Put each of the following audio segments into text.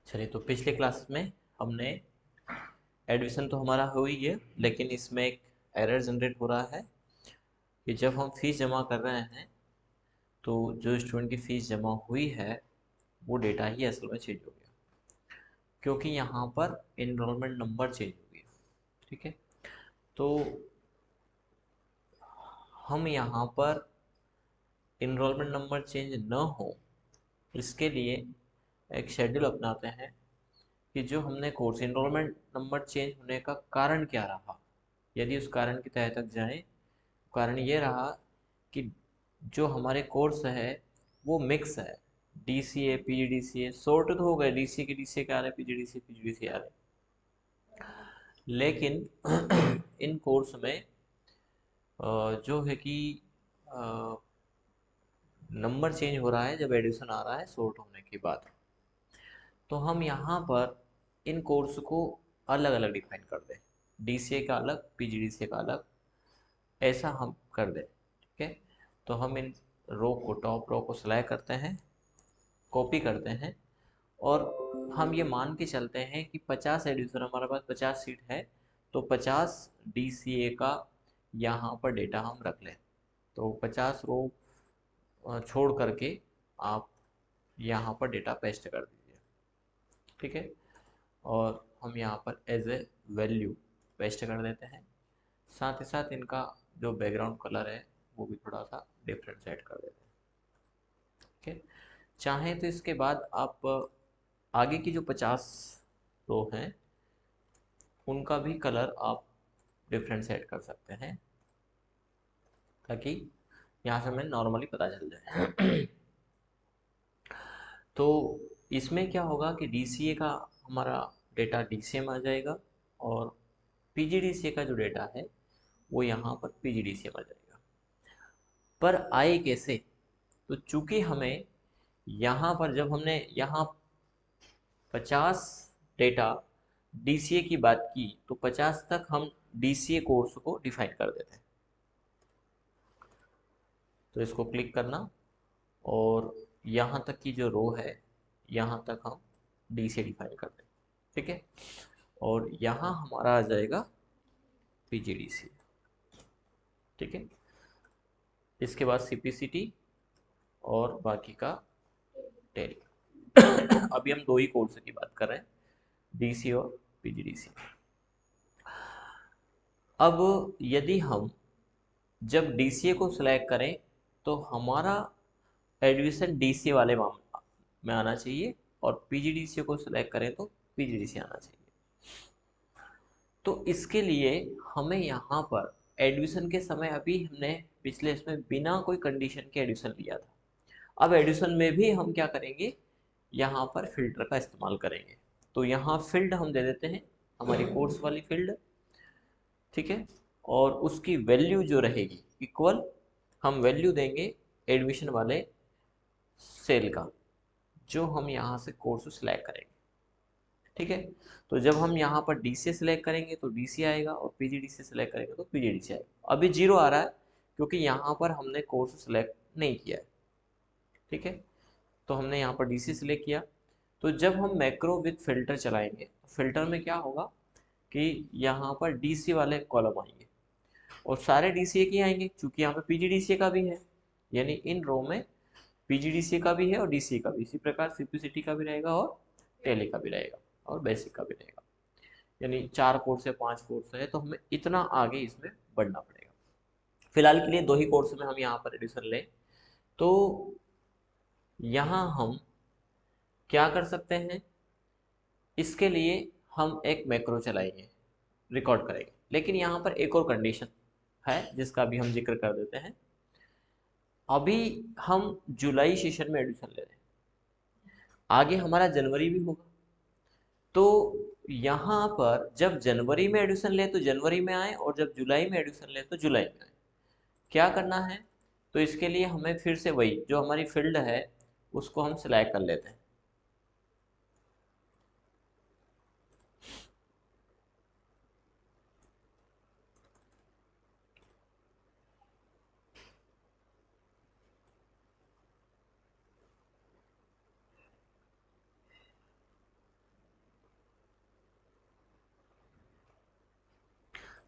चलिए, तो पिछले क्लास में हमने एडमिशन तो हमारा हो ही है, लेकिन इसमें एक एरर जनरेट हो रहा है कि जब हम फीस जमा कर रहे हैं तो जो स्टूडेंट की फ़ीस जमा हुई है वो डेटा ही असल में चेंज हो गया, क्योंकि यहाँ पर इनरोलमेंट नंबर चेंज हो गया। ठीक है, तो हम यहाँ पर इनरोलमेंट नंबर चेंज न हो इसके लिए एक शेड्यूल अपनाते हैं कि जो हमने कोर्स इनरोलमेंट नंबर चेंज होने का कारण क्या रहा। यदि उस कारण की तह तक जाएं, कारण ये रहा कि जो हमारे कोर्स है वो मिक्स है, D C A P G D C A. Sort तो हो गए, डी सी के डी सी ए आ रहे, P G D C P G D C आ रहे, लेकिन इन कोर्स में जो है कि नंबर चेंज हो रहा है जब एडिशन आ रहा है सॉर्ट होने के बाद। तो हम यहाँ पर इन कोर्स को अलग अलग डिफाइन कर दें, डी सी ए का अलग, पी जी डी सी ए का अलग, ऐसा हम कर दें। ठीक है, तो हम इन रो को, टॉप रो को सिलेक्ट करते हैं, कॉपी करते हैं, और हम ये मान के चलते हैं कि 50 एडिशन, हमारे पास 50 सीट है, तो 50 DCA का यहाँ पर डेटा हम रख लें। तो 50 रो छोड़ करके आप यहाँ पर डेटा पेस्ट कर दीजिए। ठीक है, और हम यहाँ पर एज ए वैल्यू पेस्ट कर देते हैं। साथ ही साथ इनका जो बैकग्राउंड कलर है वो भी थोड़ा सा डिफरेंट सेट कर देते हैं। ठीक है, चाहें तो इसके बाद आप आगे की जो 50 रो हैं उनका भी कलर आप डिफरेंट सेट कर सकते हैं, ताकि यहाँ से हमें नॉर्मली पता चल जाए। तो इसमें क्या होगा कि DCA का हमारा डेटा DCA में आ जाएगा, और PGDCA का जो डेटा है वो यहाँ पर PGDCA में आ जाएगा। पर आए कैसे? तो चूंकि हमें यहाँ पर, जब हमने यहाँ 50 डेटा DCA की बात की, तो 50 तक हम DCA कोर्स को डिफाइन कर देते हैं। तो इसको क्लिक करना, और यहाँ तक की जो रो है यहाँ तक हम डी से डिफाइन कर दें। ठीक है, और यहाँ हमारा आ जाएगा PGDC। ठीक है, इसके बाद CPCT और बाकी का टेली। अभी हम दो ही कोर्स की बात कर रहे हैं, DC और PGDC। अब यदि हम जब DCA को सिलेक्ट करें तो हमारा एडमिशन DCA वाले मामला में आना चाहिए, और PGDC को सिलेक्ट करें तो PGDC आना चाहिए। तो इसके लिए हमें यहाँ पर एडमिशन के समय, अभी हमने पिछले इसमें बिना कोई कंडीशन के एडमिशन लिया था, अब एडमिशन में भी हम क्या करेंगे, यहाँ पर फिल्टर का इस्तेमाल करेंगे। तो यहाँ फील्ड हम दे देते हैं, हमारी कोर्स वाली फील्ड। ठीक है, और उसकी वैल्यू जो रहेगी इक्वल, हम वैल्यू देंगे एडमिशन वाले सेल का, जो हम यहाँ से कोर्स सिलेक्ट करेंगे। ठीक है, तो जब हम यहाँ पर DCA सिलेक्ट करेंगे तो DC आएगा, और PGDC सिलेक्ट करेंगे तो PGDC आएगा। अभी जीरो आ रहा है क्योंकि यहाँ पर हमने कोर्स सिलेक्ट नहीं किया है। ठीक है, तो हमने यहाँ पर DC सिलेक्ट किया। तो जब हम मैक्रो विथ फिल्टर चलाएंगे तो फिल्टर में क्या होगा कि यहाँ पर DC वाले कॉलम आएंगे, और सारे DCA के आएंगे, क्योंकि यहाँ पे PGDCA का भी है, यानी इन रो में PGDCA का भी है और DCA का भी। इसी प्रकार CPCT का भी रहेगा, और टेली का भी रहेगा, और बेसिक का भी रहेगा। यानी 4 कोर्स है, 5 कोर्स है, तो हमें इतना आगे इसमें बढ़ना पड़ेगा। फिलहाल के लिए 2 ही कोर्स में हम यहाँ पर एडमिशन लें, तो यहाँ हम क्या कर सकते हैं, इसके लिए हम एक मैक्रो चलाएंगे, रिकॉर्ड करेंगे। लेकिन यहाँ पर एक और कंडीशन है जिसका भी हम जिक्र कर देते हैं। अभी हम जुलाई सेशन में एडमिशन ले रहे हैं, आगे हमारा जनवरी भी होगा। तो यहाँ पर जब जनवरी में एडमिशन ले तो जनवरी में आए, और जब जुलाई में एडमिशन ले तो जुलाई में आए। क्या करना है, तो इसके लिए हमें फिर से वही जो हमारी फील्ड है उसको हम सिलेक्ट कर लेते हैं।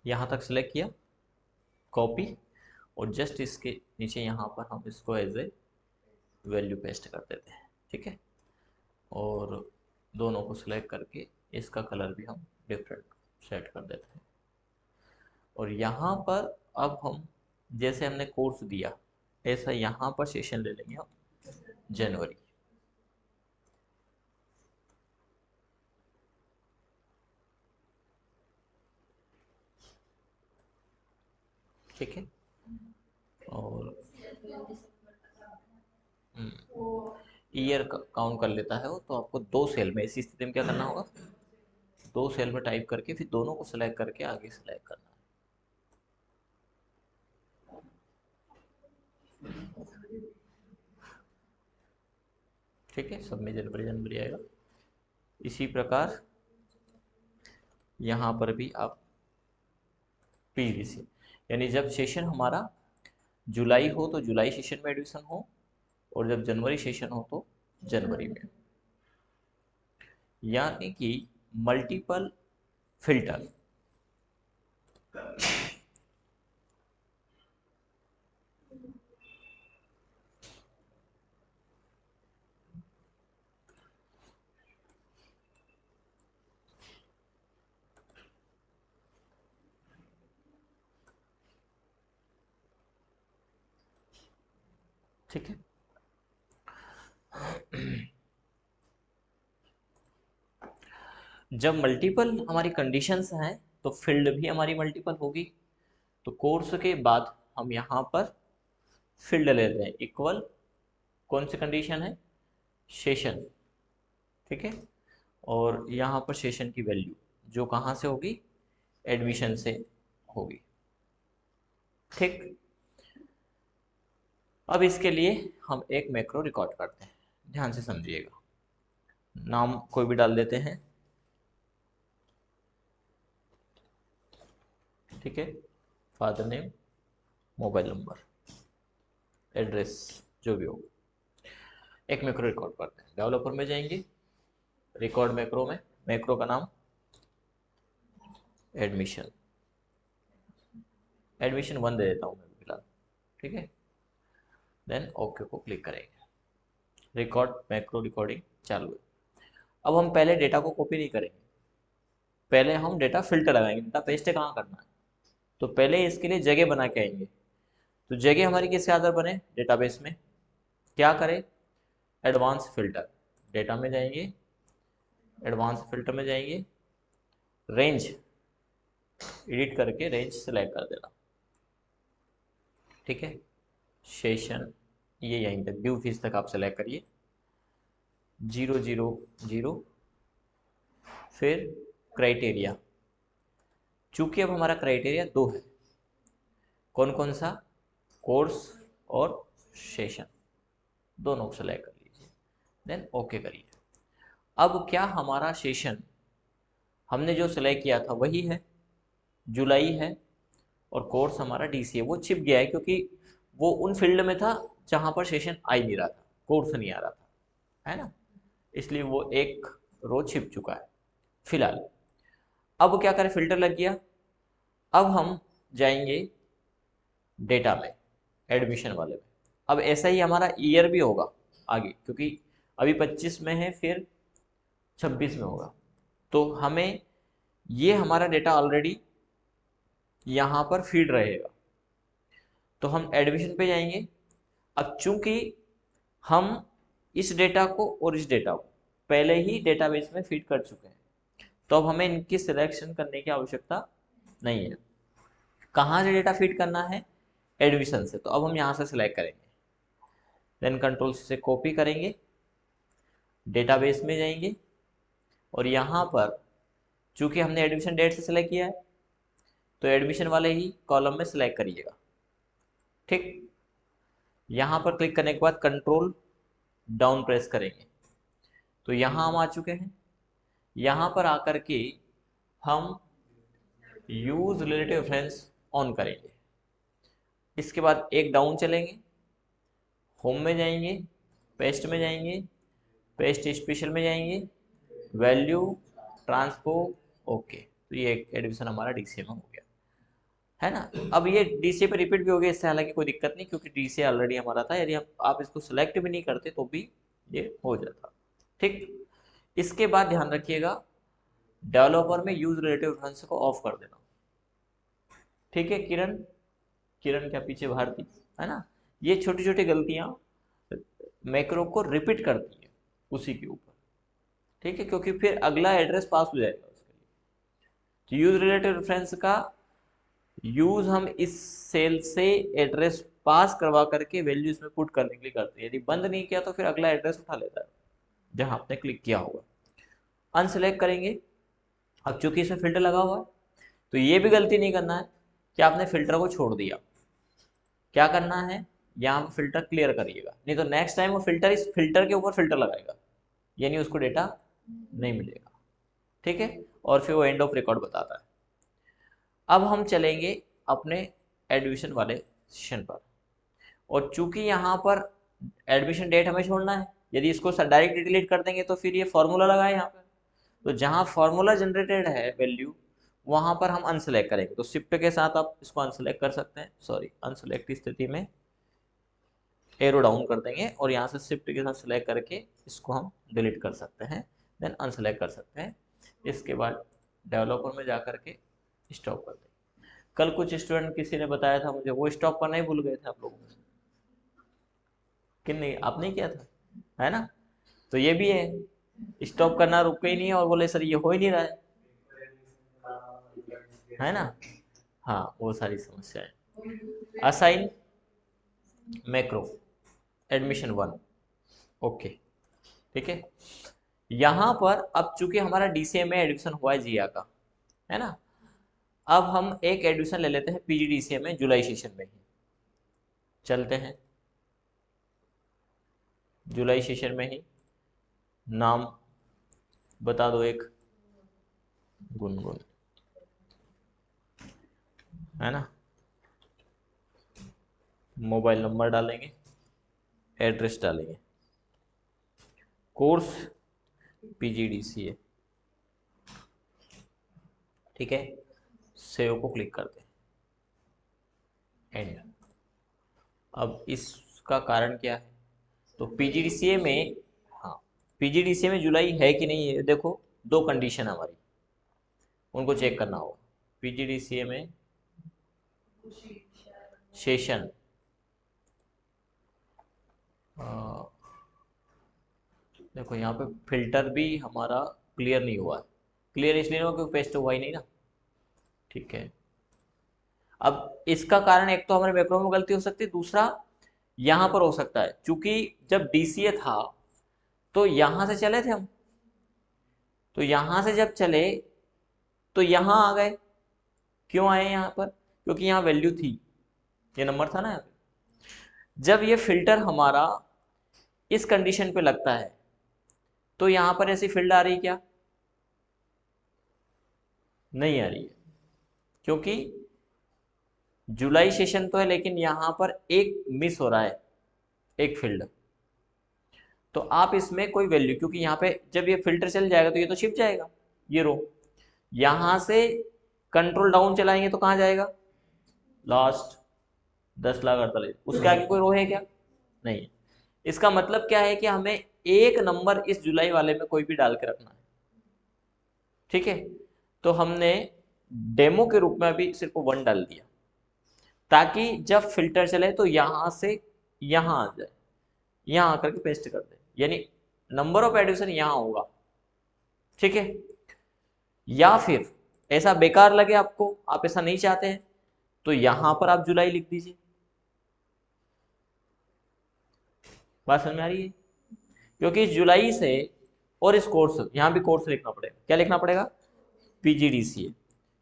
यहाँ तक सिलेक्ट किया, कॉपी, और जस्ट इसके नीचे यहाँ पर हम इसको एज ए वैल्यू पेस्ट कर देते हैं। ठीक है, और दोनों को सिलेक्ट करके इसका कलर भी हम डिफरेंट सेट कर देते हैं। और यहाँ पर अब हम जैसे हमने कोर्स दिया ऐसा यहाँ पर सेशन ले लेंगे हम जनवरी। ठीक है, और ईयर काउंट कर लेता है वो, तो आपको दो सेल में, इसी स्थिति में क्या करना होगा, दो सेल में टाइप करके फिर दोनों को सिलेक्ट करके आगे सिलेक्ट करना है। ठीक है, सब में जनवरी जनवरी आएगा। इसी प्रकार यहाँ पर भी आप पीवीसी, यानी जब सेशन हमारा जुलाई हो तो जुलाई सेशन में एडमिशन हो, और जब जनवरी सेशन हो तो जनवरी में। यानी कि मल्टीपल फिल्टर। ठीक है, जब मल्टीपल हमारी कंडीशंस हैं तो फील्ड भी हमारी मल्टीपल होगी। तो कोर्स के बाद हम यहाँ पर फील्ड ले रहे हैं इक्वल, कौन सी कंडीशन है, सेशन। ठीक है, और यहाँ पर सेशन की वैल्यू जो कहाँ से होगी, एडमिशन से होगी। ठीक, अब इसके लिए हम एक मैक्रो रिकॉर्ड करते हैं, ध्यान से समझिएगा। नाम कोई भी डाल देते हैं। ठीक है, father name, mobile number, address, जो भी हो। एक मैक्रो रिकॉर्ड करते हैं, डेवलपर में जाएंगे, रिकॉर्ड मैक्रो में, मैक्रो का नाम एडमिशन, एडमिशन 1 दे देता हूँ मैं फिलहाल। ठीक है, देन ओके को क्लिक करेंगे। रिकॉर्ड मैक्रो रिकॉर्डिंग चालू है। अब हम पहले डेटा को कॉपी नहीं करेंगे, पहले हम डेटा फिल्टर लगाएंगे। डेटा पेस्ट कहाँ करना है, तो पहले इसके लिए जगह बना के आएंगे। तो जगह हमारी किसके आधार बने, डेटाबेस में। क्या करें, एडवांस फिल्टर, डेटा में जाएंगे, एडवांस फिल्टर में जाएंगे, रेंज एडिट करके रेंज सेलेक्ट कर देना। ठीक है, सेशन ये यहीं तक, ड्यू फीस तक आप सेलेक्ट करिए, 000, फिर क्राइटेरिया। चूंकि अब हमारा क्राइटेरिया दो है, कौन कौन सा, कोर्स और सेशन, दोनों को सेलेक्ट कर लीजिए, देन ओके करिए। अब क्या हमारा सेशन हमने जो सेलेक्ट किया था वही है, जुलाई है, और कोर्स हमारा डीसी है। वो छिप गया है क्योंकि वो उन फील्ड में था जहां पर सेशन आ ही नहीं रहा था, कोर्स नहीं आ रहा था, है ना, इसलिए वो एक रो छिप चुका है फिलहाल। अब क्या करें, फिल्टर लग गया। अब हम जाएंगे डेटा में, एडमिशन वाले में। अब ऐसा ही हमारा ईयर भी होगा आगे, क्योंकि अभी 25 में है, फिर 26 में होगा। तो हमें ये हमारा डेटा ऑलरेडी यहाँ पर फीड रहेगा। तो हम एडमिशन पे जाएंगे। अब चूंकि हम इस डेटा को और इस डेटा को पहले ही डेटाबेस में फीड कर चुके हैं, तो अब हमें इनकी सिलेक्शन करने की आवश्यकता नहीं है। कहाँ से डेटा फीड करना है, एडमिशन से, तो अब हम यहाँ से सिलेक्ट करेंगे, देन कंट्रोल से कॉपी करेंगे, डेटाबेस में जाएंगे, और यहाँ पर चूंकि हमने एडमिशन डेट से सिलेक्ट किया है तो एडमिशन वाले ही कॉलम में सिलेक्ट करिएगा। ठीक, यहाँ पर क्लिक करने के बाद कंट्रोल डाउन प्रेस करेंगे, तो यहाँ हम आ चुके हैं। यहाँ पर आकर के हम यूज रिलेटिव रेफरेंस ऑन करेंगे। इसके बाद एक डाउन चलेंगे, होम में जाएंगे, पेस्ट में जाएंगे, पेस्ट स्पेशल में जाएंगे, वैल्यू, ट्रांसपो, ओके। तो ये एक एडमिशन हमारा डीसीए में हो गया। है ना। अब ये डीसीए पे रिपीट भी हो गया, इससे हालांकि कोई दिक्कत नहीं, क्योंकि डीसीए ऑलरेडी हमारा था, यदि आप इसको सिलेक्ट भी नहीं करते तो भी ये हो जाता। ठीक, इसके बाद ध्यान रखिएगा डेवलपर में यूज रिलेटिव रेफरेंस को ऑफ कर देना। ठीक है किरण, किरण क्या पीछे भारती, है ना। ये छोटी छोटी गलतियां मैक्रो को रिपीट करती है उसी के ऊपर। ठीक है, क्योंकि फिर अगला एड्रेस पास हो जाएगा उसके लिए। तो यूज रिलेटिव रेफरेंस का यूज हम इस सेल से एड्रेस पास करवा करके वैल्यू इसमें पुट करने के लिए करते हैं। यदि बंद नहीं किया तो फिर अगला एड्रेस उठा लेता है जहां आपने क्लिक किया होगा। अनसेलेक्ट करेंगे। अब चूंकि इसमें फिल्टर लगा हुआ है तो ये भी गलती नहीं करना है कि आपने फिल्टर को छोड़ दिया। क्या करना है, यहाँ पर फिल्टर क्लियर करिएगा, नहीं तो नेक्स्ट टाइम वो फिल्टर इस फिल्टर के ऊपर फिल्टर लगाएगा, यानी उसको डेटा नहीं मिलेगा। ठीक है, और फिर वो एंड ऑफ रिकॉर्ड बताता है। अब हम चलेंगे अपने एडमिशन वाले सेशन पर, और चूंकि यहाँ पर एडमिशन डेट हमें छोड़ना है, यदि इसको डायरेक्ट डिलीट कर देंगे तो फिर ये फॉर्मूला लगा है यहाँ पर, तो जहाँ फॉर्मूला जनरेटेड है वैल्यू वहाँ पर हम अनसेलेक्ट करेंगे। तो शिफ्ट के साथ आप इसको अनसेलेक्ट कर सकते हैं, सॉरी अनसेलेक्ट स्थिति में एरो डाउन कर देंगे और यहाँ से शिफ्ट के साथ सेलेक्ट करके इसको हम डिलीट कर सकते हैं, देन अनसेलेक्ट कर सकते हैं। इसके बाद डेवलपर में जा करके स्टॉप कर देंगे। कल कुछ स्टूडेंट किसी ने बताया था मुझे, वो स्टॉप करना ही भूल गए थे आप लोगों में, कि नहीं आपने किया था, है ना। तो ये भी है, स्टॉप करना रुके ही नहीं है और बोले सर ये हो ही नहीं रहा है ना। हाँ वो सारी समस्याएं। असाइन मैक्रो एडमिशन 1, ओके ठीक है। यहाँ पर अब चूंकि हमारा डीसीए में एडमिशन हुआ है जिया का, है ना, अब हम एक एडमिशन ले लेते हैं पीजीडीसीए में जुलाई सेशन में ही। चलते हैं जुलाई सेशन में ही, नाम बता दो एक, गुनगुन, है ना। मोबाइल नंबर डालेंगे, एड्रेस डालेंगे, कोर्स पीजीडीसीए, ठीक है, सेव को क्लिक करते हैं, एंड। अब इसका कारण क्या है, तो पीजीडीसीए में, हाँ पीजीडीसीए में जुलाई है कि नहीं है, देखो दो कंडीशन हमारी, उनको चेक करना होगा। पीजीडीसीए में सेशन देखो यहाँ पे फिल्टर भी हमारा क्लियर नहीं हुआ है। क्लियर इसलिए नहीं हुआ क्योंकि पेस्ट हुआ ही नहीं ना। ठीक है, अब इसका कारण एक तो हमारे मैक्रो में गलती हो सकती है, दूसरा यहाँ पर हो सकता है क्योंकि जब डीसीए था तो यहाँ से चले थे हम, तो यहाँ से जब चले तो यहाँ आ गए। क्यों आए यहाँ पर, क्योंकि यहाँ वैल्यू थी, ये नंबर था ना यहाँ पे। जब ये फिल्टर हमारा इस कंडीशन पे लगता है तो यहाँ पर ऐसी फील्ड आ रही क्या, नहीं आ रही है, क्योंकि जुलाई सेशन तो है लेकिन यहाँ पर एक मिस हो रहा है, एक फील्ड। तो आप इसमें कोई वैल्यू, क्योंकि यहाँ पे जब ये फिल्टर चल जाएगा तो ये तो छिप जाएगा, ये रो यहाँ से कंट्रोल डाउन चलाएंगे तो कहाँ जाएगा, लास्ट 10,48,000, उसके आगे कोई रो है क्या, नहीं है। इसका मतलब क्या है कि हमें एक नंबर इस जुलाई वाले में कोई भी डाल के रखना है। ठीक है, तो हमने डेमो के रूप में अभी सिर्फ 1 डाल दिया ताकि जब फिल्टर चले तो यहां से यहां आ जाए, यहां आकर के पेस्ट कर दे, यानी नंबर ऑफ एडिशन यहां होगा। ठीक है, या फिर ऐसा बेकार लगे आपको, आप ऐसा नहीं चाहते हैं, तो यहां पर आप जुलाई लिख दीजिए। बात समझ में आ रही है, क्योंकि इस जुलाई से और इस कोर्स, यहां भी कोर्स लिखना पड़ेगा, क्या लिखना पड़ेगा, पीजीडीसीए।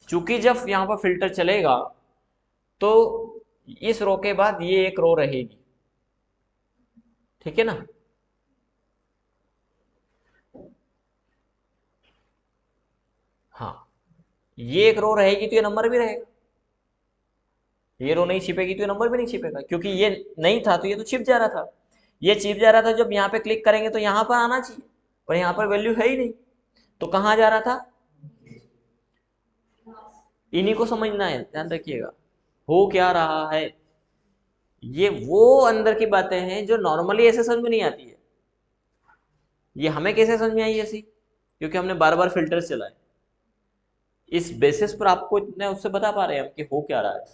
चूंकि जब यहां पर फिल्टर चलेगा तो इस रो के बाद ये एक रो रहेगी, ठीक है ना। हाँ, ये एक रो रहेगी तो ये नंबर भी रहेगा, ये रो नहीं छिपेगी तो ये नंबर भी नहीं छिपेगा, क्योंकि ये नहीं था तो ये तो छिप जा रहा था, ये छिप जा रहा था, जब यहाँ पे क्लिक करेंगे तो यहाँ पर आना चाहिए, पर यहाँ पर वैल्यू है ही नहीं, तो कहाँ जा रहा था, इन्हीं को समझना है, ध्यान रखिएगा। हो क्या रहा है। ये वो अंदर की बातें हैं जो नॉर्मली ऐसे समझ में नहीं आती है। ये हमें कैसे समझ में आई ऐसी, क्योंकि हमने बार बार फिल्टर चलाए। इस बेसिस पर आपको इतने उससे बता पा रहे हैं हम कि हो क्या रहा है।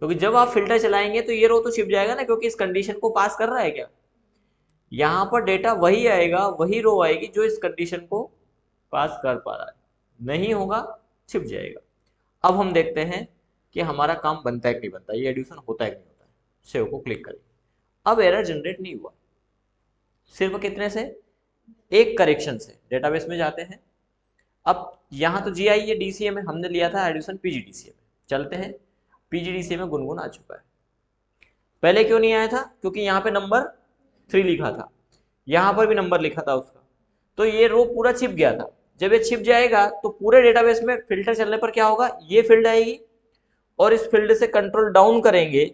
क्योंकि जब आप फिल्टर चलाएंगे तो ये रो तो छिप जाएगा ना, क्योंकि इस कंडीशन को पास कर रहा है क्या। यहाँ पर डेटा वही आएगा, वही रो आएगी जो इस कंडीशन को पास कर पा रहा है। नहीं होगा, छिप जाएगा। अब हम देखते हैं कि हमारा काम बनता है कि नहीं बनता, ये एडिशन होता है कि नहीं होता है। सेव को क्लिक करें। अब एरर जनरेट नहीं हुआ, सिर्फ कितने से, एक करेक्शन से। डेटाबेस में जाते हैं। अब यहाँ तो जी आई है, डीसीए में हमने लिया था एडिशन पीजीडीसीए में। चलते हैं, पीजीडीसीए में गुनगुन आ चुका है। पहले क्यों नहीं आया था, क्योंकि यहाँ पे नंबर 3 लिखा था, यहाँ पर भी नंबर लिखा था उसका, तो ये रो पूरा छिप गया था। जब ये छिप जाएगा तो पूरे डेटाबेस में फिल्टर चलने पर क्या होगा, ये फील्ड आएगी और इस फील्ड से कंट्रोल डाउन करेंगे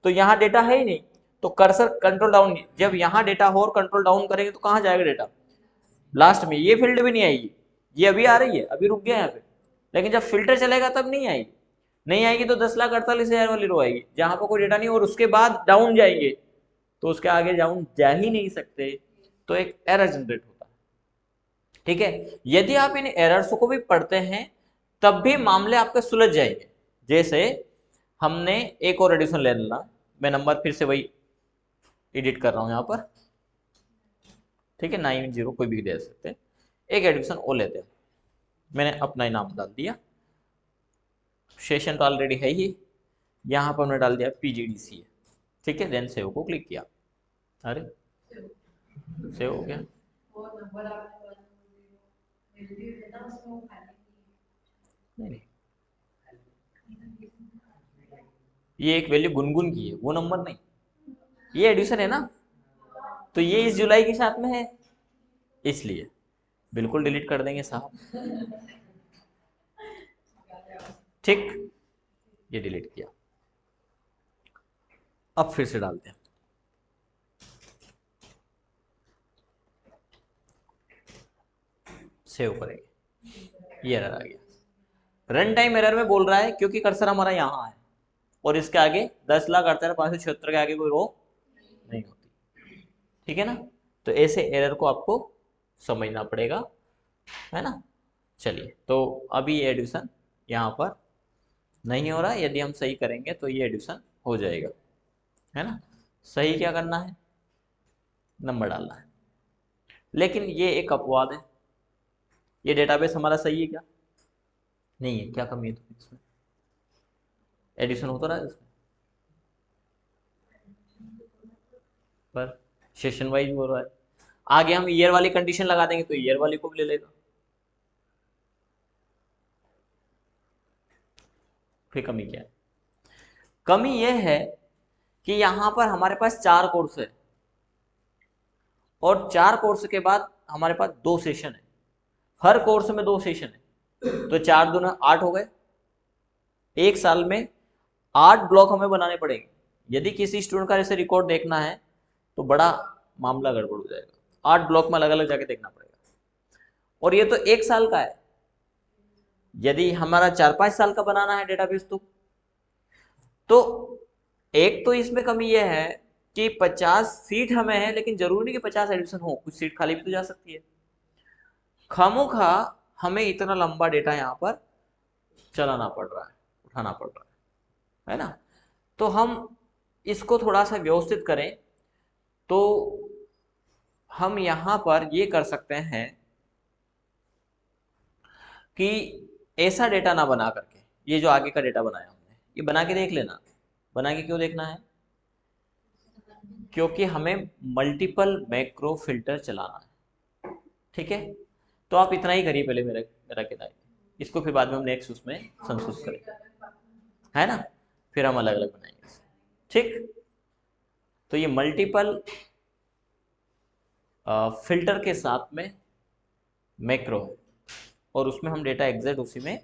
तो यहाँ डेटा है ही नहीं, तो कर्सर कंट्रोल डाउन, जब यहाँ डेटा हो और कंट्रोल डाउन करेंगे तो कहाँ जाएगा डेटा, लास्ट में। ये फील्ड भी नहीं आएगी, ये अभी आ रही है, अभी रुक गया यहाँ पे, लेकिन जब फिल्टर चलेगा तब नहीं आएगी। नहीं आएगी तो 10,48,000 वाली रो आएगी जहां पर कोई डेटा नहीं, और उसके बाद डाउन जाएंगे तो उसके आगे डाउन जा ही नहीं सकते, तो एक एरर जनरेट होता है। ठीक है, यदि आप इन एरर्स को भी पढ़ते हैं तब भी मामले आपके सुलझ जाएंगे। जैसे हमने एक और एडिशन ले लेना, मैं नंबर फिर से वही एडिट कर रहा हूं यहां पर। ठीक है, 90 कोई भी दे सकते हैं। एक एडिशन ओ लेते हैं, मैंने अपना ही नाम डाल दिया, सेशन तो ऑलरेडी है ही, यहाँ पर हमने डाल दिया पीजीडीसी है। ठीक है, देन सेव को क्लिक किया। अरे सेव हो गया। नहीं, ये एक वैल्यू गुनगुन की है, वो नंबर नहीं, ये एडिशन है ना, तो ये इस जुलाई के साथ में है, इसलिए बिल्कुल डिलीट कर देंगे साहब। ठीक, ये डिलीट किया। अब फिर से डालते हैं, सेव करेंगे, ये एरर आ गया। रन टाइम एरर में बोल रहा है क्योंकि कर्सर हमारा यहाँ है और इसके आगे 10,48,576 के आगे कोई रो नहीं होती। ठीक है ना, तो ऐसे एरर को आपको समझना पड़ेगा, है ना। चलिए, तो अभी ये एडिशन यहाँ पर नहीं हो रहा, यदि हम सही करेंगे तो ये एडिशन हो जाएगा, है ना। सही क्या करना है, नंबर डालना है। लेकिन ये एक अपवाद है, ये डेटाबेस हमारा सही है क्या, नहीं है, क्या कमी है तो इसमें, एडिशन होता रहा है इसमें, पर सेशन वाइज हो रहा है। आगे हम ईयर वाली कंडीशन लगा देंगे तो ईयर वाली को भी ले लेगा, फिर कमी क्या है। कमी यह है कि यहां पर हमारे पास 4 कोर्स है और 4 कोर्स के बाद हमारे पास 2 सेशन है, हर कोर्स में 2 सेशन है, तो 4 दूना 8 हो गए। एक साल में 8 ब्लॉक हमें बनाने पड़ेंगे। यदि किसी स्टूडेंट का जैसे रिकॉर्ड देखना है तो बड़ा मामला गड़बड़ हो जाएगा, 8 ब्लॉक में अलग अलग जाके देखना पड़ेगा, और ये तो 1 साल का है। यदि हमारा 4-5 साल का बनाना है डेटाबेस तो एक तो इसमें कमी यह है कि 50 सीट हमें है, लेकिन जरूरी नहीं कि 50 एडमिशन हो, कुछ सीट खाली भी तो जा सकती है। खामोखा हमें इतना लंबा डेटा यहाँ पर चलाना पड़ रहा है, उठाना पड़ रहा है ना। तो हम इसको थोड़ा सा व्यवस्थित करें तो हम यहाँ पर ये कर सकते हैं कि ऐसा डेटा ना बना करके, ये जो आगे का डेटा बनाया हमने, ये बना के देख लेना। बना के क्यों देखना है, क्योंकि हमें मल्टीपल मैक्रो फिल्टर चलाना है। ठीक है, तो आप इतना ही करिए पहले, मेरा मेरा कहना है, इसको फिर बाद में हम नेक्स्ट उसमें संशोधित करेंगे, है ना, फिर हम अलग अलग बनाएंगे। ठीक, तो ये मल्टीपल फिल्टर के साथ में मैक्रो है और उसमें हम डेटा एग्जैक्ट उसी में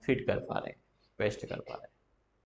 फिट कर पा रहे हैं, पेस्ट कर पा रहे हैं।